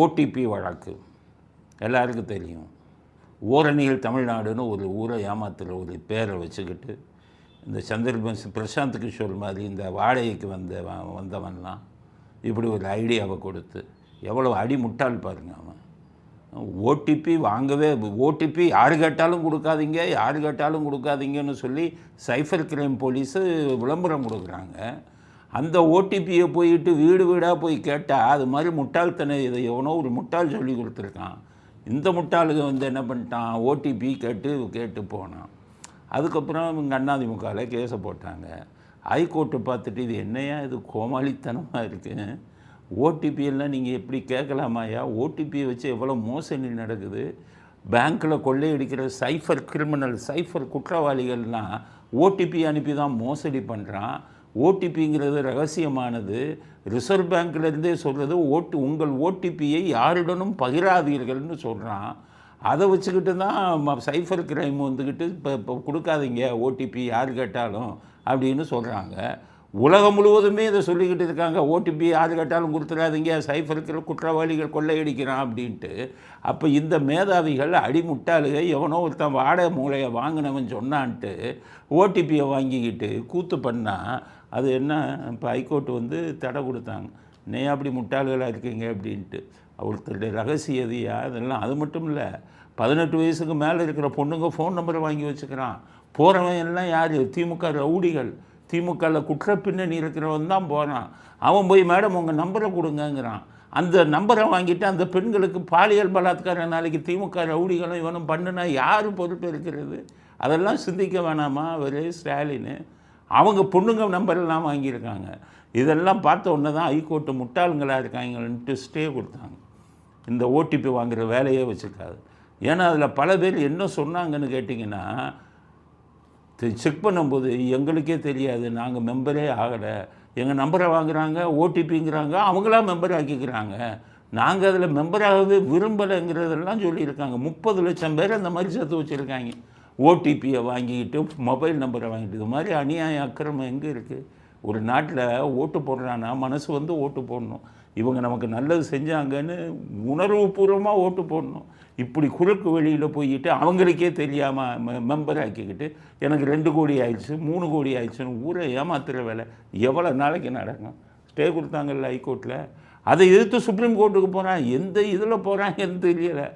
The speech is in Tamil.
ஓடிபி வழக்கு எல்லாருக்கும் தெரியும். ஓரணியில் தமிழ்நாடுன்னு ஒரு ஊரை ஏமாத்துகிற ஒரு பேரை வச்சுக்கிட்டு இந்த சந்திரபன்ஸ் பிரசாந்த் கிஷோர் மாதிரி இந்த வாடகைக்கு வந்தவன்லாம் இப்படி ஒரு ஐடியாவை கொடுத்து எவ்வளோ அடி முட்டாள் பாருங்க அவன். ஓடிபி வாங்கவே ஓடிபி யார் கேட்டாலும் கொடுக்காதீங்க, யார் கேட்டாலும் கொடுக்காதீங்கன்னு சொல்லி சைபர் கிரைம் போலீஸு விளம்பரம் கொடுக்குறாங்க. அந்த ஓடிபியை போயிட்டு வீடு வீடாக போய் கேட்டால் அது மாதிரி முட்டாள்தனை இதை எவனோ ஒரு முட்டாள் சொல்லி கொடுத்துருக்கான். இந்த முட்டாளுக்கு என்ன பண்ணிட்டான், ஓடிபி கேட்டு போனான். அதுக்கப்புறம் இவங்க அதிமுகவில் கேஸை போட்டாங்க. ஹைகோர்ட்டு பார்த்துட்டு இது என்னையா இது கோமாளித்தனமாக இருக்குது, ஓடிபியெல்லாம் நீங்கள் எப்படி கேட்கலாமாயா, ஓடிபியை வச்சு எவ்வளோ மோசடி நடக்குது, பேங்க்கில் கொள்ளையடிக்கிற சைஃபர் குற்றவாளிகள்லாம் ஓடிபி அனுப்பி தான் மோசடி பண்ணுறான். ஓடிபிங்கிறது ரகசியமானது, ரிசர்வ் பேங்க்லேருந்தே சொல்கிறது உங்கள் ஓடிபியை யாருடனும் பகிராதீர்கள்னு சொல்கிறான். அதை வச்சுக்கிட்டு தான் சைஃபர் கிரைம் வந்துக்கிட்டு இப்போ கொடுக்காதீங்க ஓடிபி யார் கேட்டாலும் அப்படின்னு சொல்கிறாங்க. உலகம் முழுவதுமே இதை சொல்லிக்கிட்டு இருக்காங்க, ஓடிபி யார் கேட்டாலும் கொடுத்துடாதீங்க, சைஃபர் குற்றவாளிகள் கொள்ளையடிக்கிறான் அப்படின்ட்டு. அப்போ இந்த மேதாவிகள் அடிமுட்டாளுக எவனோ ஒருத்தன் வாடகை மூளையை வாங்கினவன் சொன்னான்ட்டு ஓடிபியை வாங்கிக்கிட்டு கூத்து பண்ணால் அது என்ன, இப்போ ஹைகோர்ட்டு தடை கொடுத்தாங்க. நீ அப்படி முட்டாள்களாக இருக்கீங்க அப்படின்ட்டு. ஒருத்தருடைய ரகசியதையா அதெல்லாம். அது மட்டும் இல்லை, 18 வயசுக்கு மேலே இருக்கிற பொண்ணுங்க ஃபோன் நம்பரை வாங்கி வச்சுக்கிறான். போகிறவன் எல்லாம் யார், திமுக ரவுடிகள், திமுகவில் குற்ற பின்னணி இருக்கிறவன் தான் போகிறான். அவன் போய் மேடம் உங்கள் நம்பரை கொடுங்கங்கிறான். அந்த நம்பரை வாங்கிட்டு அந்த பெண்களுக்கு பாலியல் பலாத்காரம் நாளைக்கு திமுக ரவுடிகளும் இவனும் பண்ணுனா யார் பொறுப்பு இருக்கிறது? அதெல்லாம் சிந்திக்க வேணாமா அவர் ஸ்டாலின்? அவங்க பொண்ணுங்க நம்பரெல்லாம் வாங்கியிருக்காங்க. இதெல்லாம் பார்த்த உடனே தான் ஹைகோர்ட்டு முட்டாளுங்களாக இருக்காங்கன்ட்டு ஸ்டே கொடுத்தாங்க. இந்த ஓடிபி வாங்குகிற வேலையே வச்சுருக்காது. ஏன்னா அதில் பல பேர் என்ன சொன்னாங்கன்னு கேட்டிங்கன்னா, செக் பண்ணும்போது எங்களுக்கே தெரியாது, நாங்கள் மெம்பரே ஆகலை, எங்கள் நம்பரை வாங்குகிறாங்க, ஓடிபிங்கிறாங்க, அவங்களாம் மெம்பர் ஆக்கிக்கிறாங்க, நாங்கள் அதில் மெம்பராகவே விரும்பலைங்கிறதெல்லாம் சொல்லியிருக்காங்க. 30 லட்சம் பேர் அந்த மாதிரி சேர்த்து வச்சுருக்காங்க. ஓடிபியை வாங்கிக்கிட்டு மொபைல் நம்பரை வாங்கிட்டு. இது மாதிரி அநியாய அக்கிரமம் எங்கே இருக்குது? ஒரு நாட்டில் ஓட்டு போடுறான்னா மனசு ஓட்டு போடணும். இவங்க நமக்கு நல்லது செஞ்சாங்கன்னு உணர்வுபூர்வமாக ஓட்டு போடணும். இப்படி குறுக்கு வழியில் போய்கிட்டு அவங்களுக்கே தெரியாமல் மெம்பர் ஆக்கிக்கிட்டு எனக்கு 2 கோடி ஆயிடுச்சு 3 கோடி ஆயிடுச்சுன்னு ஊரை ஏமாத்துகிற வேலை எவ்வளோ நாளைக்கு நடக்கும்? ஸ்டே கொடுத்தாங்கல்ல ஹைகோர்ட்டில், அதை எதிர்த்து சுப்ரீம் கோர்ட்டுக்கு போகிறான். எந்த இதில் போகிறாங்கன்னு தெரியலை.